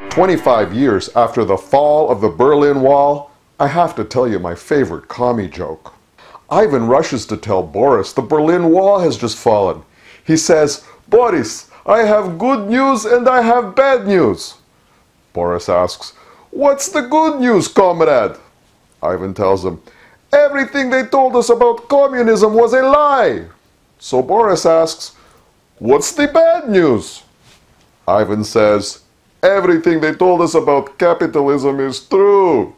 25 years after the fall of the Berlin Wall, I have to tell you my favorite commie joke. Ivan rushes to tell Boris the Berlin Wall has just fallen. He says, "Boris, I have good news and I have bad news." Boris asks, "What's the good news, comrade?" Ivan tells him, "Everything they told us about communism was a lie." So Boris asks, "What's the bad news?" Ivan says, "Everything they told us about capitalism is true."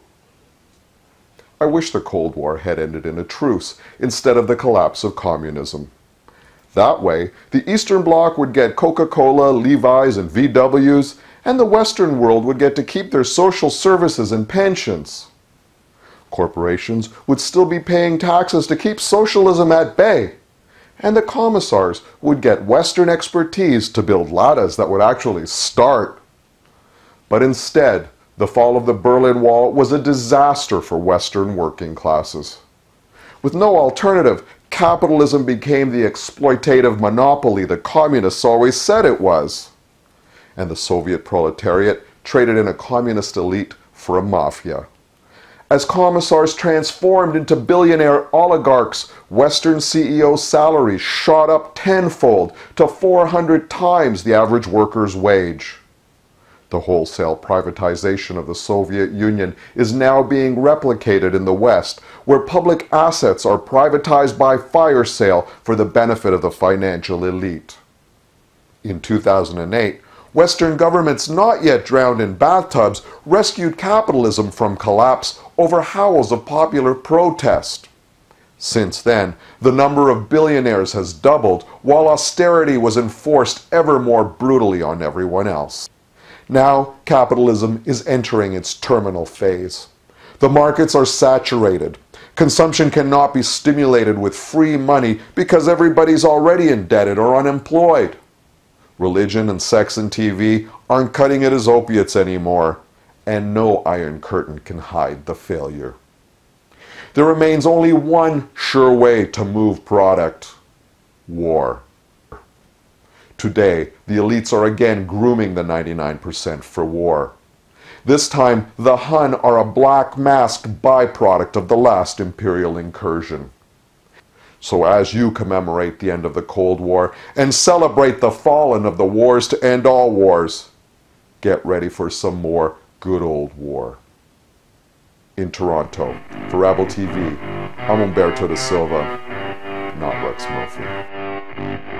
I wish the Cold War had ended in a truce instead of the collapse of communism. That way, the Eastern Bloc would get Coca-Cola, Levi's, and VWs, and the Western world would get to keep their social services and pensions. Corporations would still be paying taxes to keep socialism at bay, and the commissars would get Western expertise to build ladas that would actually start. But instead, the fall of the Berlin Wall was a disaster for Western working classes. With no alternative, capitalism became the exploitative monopoly the communists always said it was. And the Soviet proletariat traded in a communist elite for a mafia. As commissars transformed into billionaire oligarchs, Western CEO salaries shot up tenfold to 400 times the average worker's wage. The wholesale privatization of the Soviet Union is now being replicated in the West, where public assets are privatized by fire sale for the benefit of the financial elite. In 2008, Western governments not yet drowned in bathtubs rescued capitalism from collapse over howls of popular protest. Since then, the number of billionaires has doubled, while austerity was enforced ever more brutally on everyone else. Now, capitalism is entering its terminal phase. The markets are saturated. Consumption cannot be stimulated with free money because everybody's already indebted or unemployed. Religion and sex and TV aren't cutting it as opiates anymore, and no Iron Curtain can hide the failure. There remains only one sure way to move product: war. Today, the elites are again grooming the 99% for war. This time, the Hun are a black-masked byproduct of the last imperial incursion. So as you commemorate the end of the Cold War and celebrate the fallen of the wars to end all wars, get ready for some more good old war. In Toronto, for Rabble TV, I'm Umberto da Silva, not Rex Murphy.